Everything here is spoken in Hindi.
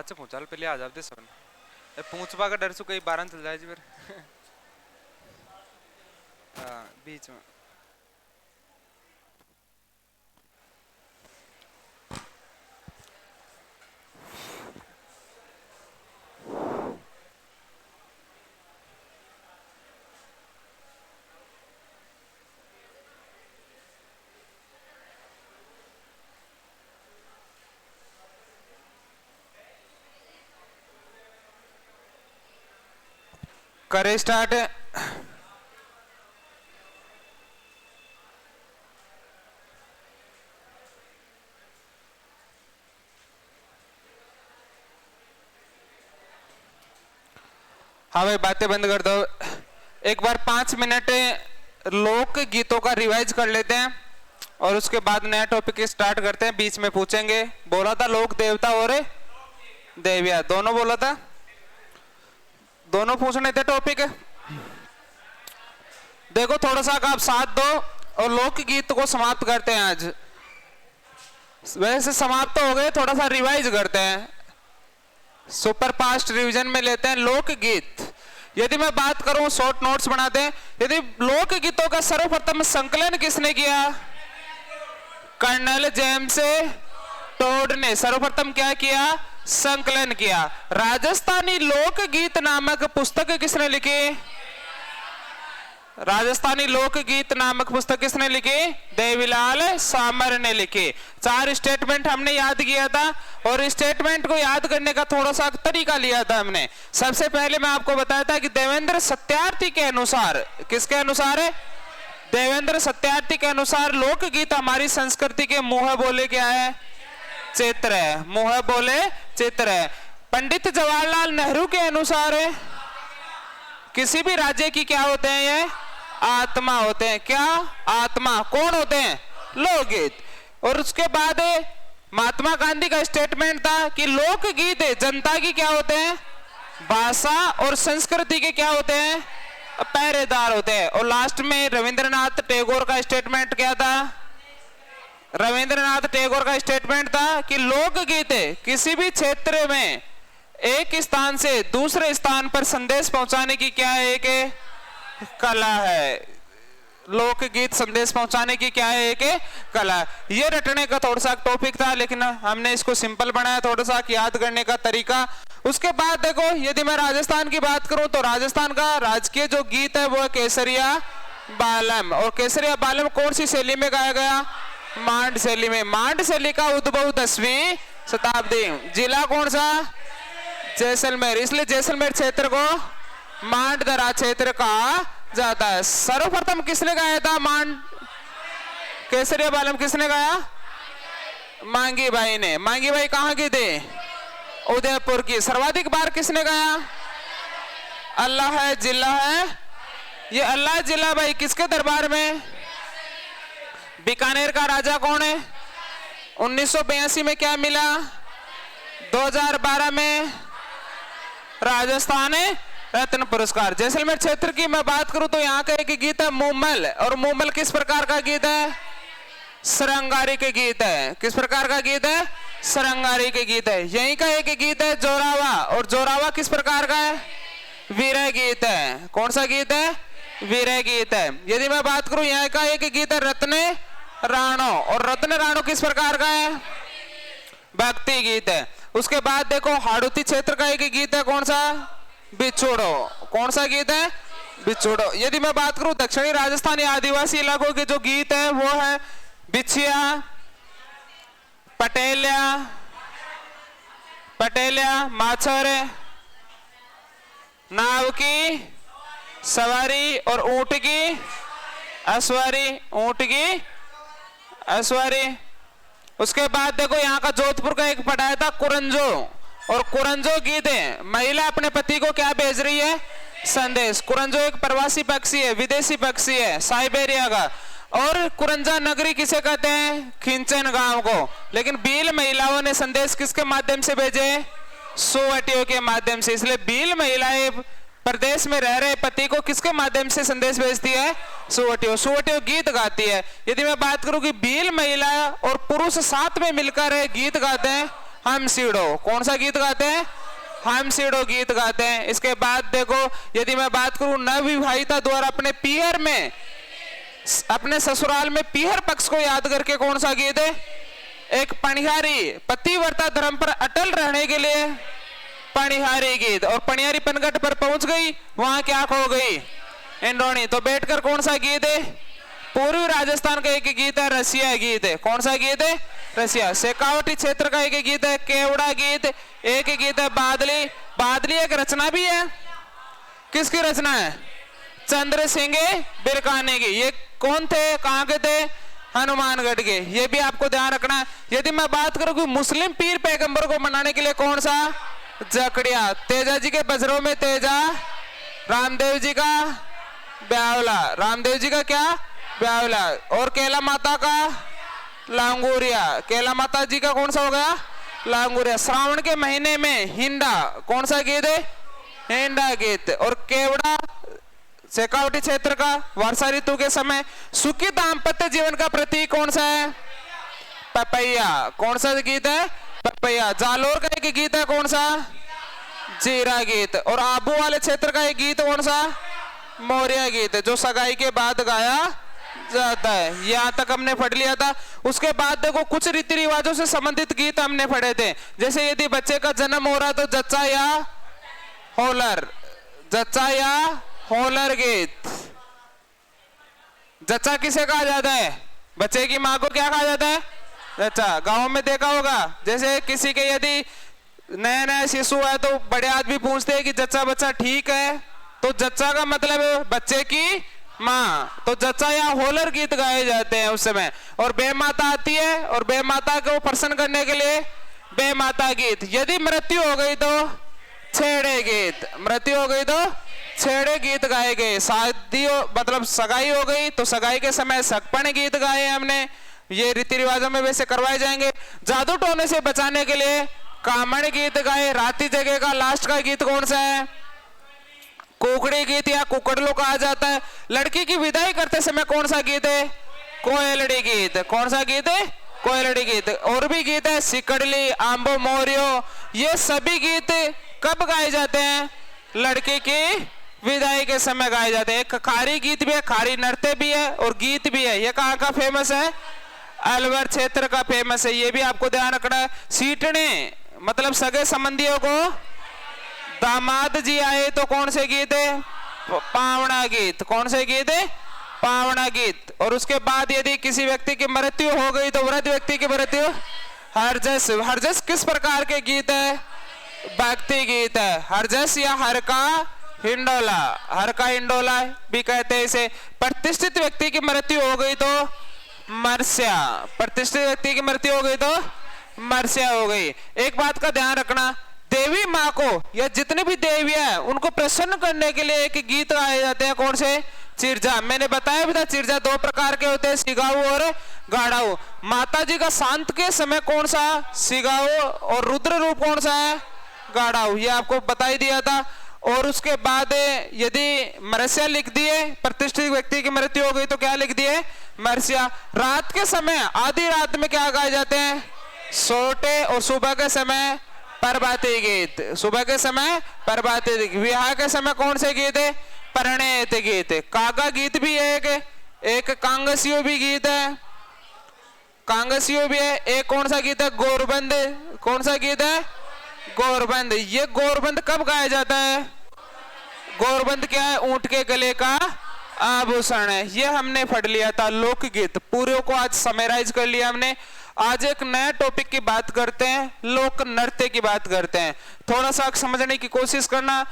बाद से पूछा पहले आ जाते सन पूछवा का डर सु कई 12 चल जाए जी फिर हाँ बीच में करे स्टार्ट। हाँ भाई बातें बंद कर दो। एक बार 5 मिनट लोक गीतों का रिवाइज कर लेते हैं और उसके बाद नया टॉपिक स्टार्ट करते हैं। बीच में पूछेंगे, बोला था लोक देवता और देविया दोनों बोला था, दोनों पूछने थे टॉपिक। देखो थोड़ा सा आप साथ दो और लोक गीत को समाप्त करते हैं। आज वैसे समाप्त हो गए, थोड़ा सा रिवाइज करते हैं, सुपर फास्ट रिवीजन में लेते हैं लोकगीत। यदि मैं बात करूं शॉर्ट नोट्स बनाते हैं। यदि लोकगीतों का सर्वप्रथम संकलन किसने किया? कर्नल जेम्स टोड ने सर्वप्रथम क्या किया? संकलन किया। राजस्थानी लोकगीत नामक पुस्तक किसने लिखी? राजस्थानी लोकगीत नामक पुस्तक किसने लिखी? देवीलाल सामर ने लिखी। 4 स्टेटमेंट हमने याद किया था और स्टेटमेंट को याद करने का थोड़ा सा तरीका लिया था हमने। सबसे पहले मैं आपको बताया था कि देवेंद्र सत्यार्थी के अनुसार, किसके अनुसार है? देवेंद्र सत्यार्थी के अनुसार लोकगीत हमारी संस्कृति के मुंह बोले क्या है? चित्र है। मुंह बोले चित्र है। पंडित जवाहरलाल नेहरू के अनुसार है किसी भी राज्य की क्या होते हैं? ये आत्मा होते हैं। क्या? आत्मा। कौन होते हैं? लोकगीत। और उसके बाद महात्मा गांधी का स्टेटमेंट था कि लोकगीत जनता की क्या होते हैं? भाषा और संस्कृति के क्या होते हैं? पहरेदार होते हैं। और लास्ट में रविंद्रनाथ टैगोर का स्टेटमेंट क्या था? रविंद्रनाथ टैगोर का स्टेटमेंट था कि लोकगीत किसी भी क्षेत्र में एक स्थान से दूसरे स्थान पर संदेश पहुंचाने की क्या है? एक कला है। लोकगीत संदेश पहुंचाने की क्या है? एक कला। ये रटने का थोड़ा सा टॉपिक था, लेकिन हमने इसको सिंपल बनाया, थोड़ा सा याद करने का तरीका। उसके बाद देखो, यदि मैं राजस्थान की बात करूं तो राजस्थान का राजकीय जो गीत है वो है केसरिया बालम। और केसरिया बालम कौन सी शैली में गाया गया? मांड शैली में। मांड शैली का उद्भव 10वीं शताब्दी। जिला कौन सा? जैसलमेर। इसलिए जैसलमेर क्षेत्र को मांडदरा क्षेत्र कहा जाता है। सर्वप्रथम किसने गाया था मांड केसरिया बालम? किसने गाया? मांगी भाई ने। मांगी भाई कहाँ की थे? उदयपुर की। सर्वाधिक बार किसने गाया? अल्लाह है जिला है। ये अल्लाह जिला भाई किसके दरबार में? बीकानेर का राजा कौन है? 1982 में क्या मिला? 2012 में राजस्थान रत्न पुरस्कार। जैसलमेर क्षेत्र की मैं बात करूं तो यहाँ का एक गीत है मूमल। और मूमल किस प्रकार का गीत है? श्रृंगारी के गीत है। किस प्रकार का गीत है? श्रृंगारी के गीत है। यहीं का एक गीत है जोरावा। और जोरावा किस प्रकार का है? वीरह गीत है। कौन सा गीत है? वीरह गीत है। यदि मैं बात करूं यहाँ का एक गीत है रत्न राणो। और रत्न राणो किस प्रकार का है? भक्ति गीत है। उसके बाद देखो हाड़ौती क्षेत्र का एक गीत है, कौन सा? बिछोड़ो। कौन सा गीत है? बिछोड़ो। यदि मैं बात करूं दक्षिणी राजस्थानी आदिवासी इलाकों के जो गीत है वो है बिछिया, पटेलिया, पटेलिया, माछर, नाव की सवारी और ऊंट की असवारी। ऊंट की असवारी। उसके बाद देखो यहाँ का जोधपुर का एक पढ़ाया था कुरंजो। और कुरंजो गीत है, महिला अपने पति को क्या भेज रही है? संदेश। कुरंजो एक प्रवासी पक्षी है, विदेशी पक्षी है, साइबेरिया का। और कुरंजा नगरी किसे कहते हैं? खिंचन गांव को। लेकिन भील महिलाओं ने संदेश किसके माध्यम से भेजे? सुवटियों के माध्यम से। इसलिए भील महिलाएं प्रदेश में रह रहे पति को किसके माध्यम से संदेश भेजती है? सुवटियों। सुवटियों गीत गाती है। यदि मैं बात करूं कि भील महिला और पुरुष साथ में मिलकर गीत गाते हैं हम सीढ़ो। कौन सा गीत गाते हैं? हम सीढ़ो गीत गाते हैं। इसके बाद देखो, यदि मैं बात करूं नवविवाहिता द्वारा अपने पीहर में, अपने ससुराल में पीहर पक्ष को याद करके कौन सा गीत है? एक पणिहारी, पतिव्रता धर्म पर अटल रहने के लिए पणिहारी गीत। और पणिहारी पनघट पर पहुंच गई, वहां क्या खो गई? इंद्रोणी। तो बैठकर कौन सा गीत है? पूर्वी राजस्थान का एक गीत है रसिया गीत है। कौन सा गीत है? रसिया। शेखावटी क्षेत्र का एक गीत है केवड़ा गीत, एक गीत है बादली। बादली एक रचना भी है। किसकी रचना है? चंद्र सिंह बिरकाने की। ये कौन थे, कहां के थे? हनुमानगढ़ के। ये भी आपको ध्यान रखना है। यदि मैं बात करूं कि मुस्लिम पीर पैगंबर को मनाने के लिए कौन सा? जकड़िया। तेजा जी के बजरों में तेजा, रामदेव जी का ब्यावला। रामदेव जी का क्या? ब्यावला। और केला माता का लांगुरिया। केला माता जी का कौन सा हो गया? लांगुरिया। श्रावण के महीने में हिंडा, कौन सा गीत है? हिंडा गीत। और केवड़ा शेखावटी क्षेत्र का वर्षा ऋतु के समय। सुखी दाम्पत्य जीवन का प्रतीक कौन सा है? पपैया। कौन सा गीत है? पपैया। जालोर का एक गीत है कौन सा? जीरा गीत। और आबू वाले क्षेत्र का एक गीत कौन सा? मोरिया गीत, जो सगाई के बाद गाया जाता है। यहाँ तक हमने पढ़ लिया था। उसके बाद देखो कुछ रीति रिवाजों से संबंधित गीत हमने पढ़े थे। जैसे यदि बच्चे का जन्म हो रहा तो जच्चा या होलर, जच्चा या होलर गीत। जच्चा किसे कहा जाता है? बच्चे की माँ को क्या कहा जाता है? जच्चा। गांव में देखा होगा, जैसे किसी के यदि नया नया शिशु है तो बड़े आदमी पूछते हैं कि जच्चा बच्चा ठीक है, तो जच्चा का मतलब है बच्चे की माँ। तो जच्चा या होलर गीत गाए जाते हैं उस समय। और बे माता आती है, और बे माता को प्रसन्न करने के लिए बे माता गीत। यदि मृत्यु हो गई तो छेड़े गीत, मृत्यु हो गई तो छेड़े गीत गाए गए। शादी मतलब सगाई हो गई तो सगाई के समय सकपण गीत गाए हमने। ये रीति रिवाजों में वैसे करवाए जाएंगे। जादू टोने से बचाने के लिए कामण गीत गाए। राती जगह का लास्ट का गीत कौन सा है? कुकड़ी गीत या कुकड़लो कहा जाता है। लड़की की विदाई करते समय कौन सा गीत है? कोयलड़ी गीत। कौन सा गीत है? कोयलड़ी गीत। और भी गीत है सिकड़ली, आंबो मोरियो। ये सभी गीत कब गाए जाते हैं? लड़की की विदाई के समय गाए जाते हैं। एक खारी गीत भी है, खारी नृत्य भी है और गीत भी है। ये कहाँ का फेमस है? अलवर क्षेत्र का फेमस है। ये भी आपको ध्यान रखना है। सीटने मतलब सगे संबंधियों को दामाद जी आए तो कौन से गीत है? पावना गीत। कौन से गीत है? पावना गीत। और उसके बाद यदि किसी व्यक्ति की मृत्यु हो गई तो वृद्ध व्यक्ति की मृत्यु हरजस। हरजस किस प्रकार के गीत है? भक्ति गीत है। हरजस या हर का हिंडोला, हर का हिंडोला भी कहते हैं इसे। प्रतिष्ठित व्यक्ति की मृत्यु हो गई तो मरस्या। प्रतिष्ठित व्यक्ति की मृत्यु हो गई तो मरस्या हो गई। एक बात का ध्यान रखना, देवी माँ को या जितनी भी देवियां हैं उनको प्रसन्न करने के लिए एक गीत गाए जाते हैं। कौन से? चिरजा। मैंने बताया भी था चिरजा दो प्रकार के होते हैं, सिगाऊ और गाड़ाऊ। माता जी का शांत के समय कौन सा? सिगाऊ। और रुद्र रूप कौन सा है? गाड़ाऊ। ये आपको बता ही दिया था। और उसके बाद यदि मरस्या लिख दिए, प्रतिष्ठित व्यक्ति की मृत्यु हो गई तो क्या लिख दिए? मरस्या। रात के समय आधी रात में क्या गाए जाते हैं? सोटे। और सुबह के समय प्रभाती गीत। सुबह के समय प्रभाती गीत। विवाह के समय कौन से गीत है? परिणय गीत। कागा गीत भी है, एक कांगसियो भी गीत है, कांगसियो भी है। एक कौन सा गीत है? गोरबंद। कौन सा गीत है? गोरबंद। ये गोरबंद कब गाया जाता है? गोरबंद क्या है? ऊंट के गले का आभूषण है। ये हमने पढ़ लिया था लोकगीत। पूरे को आज समराइज कर लिया हमने। आज एक नया टॉपिक की बात करते हैं, लोक नृत्य की बात करते हैं। थोड़ा सा समझने की कोशिश करना।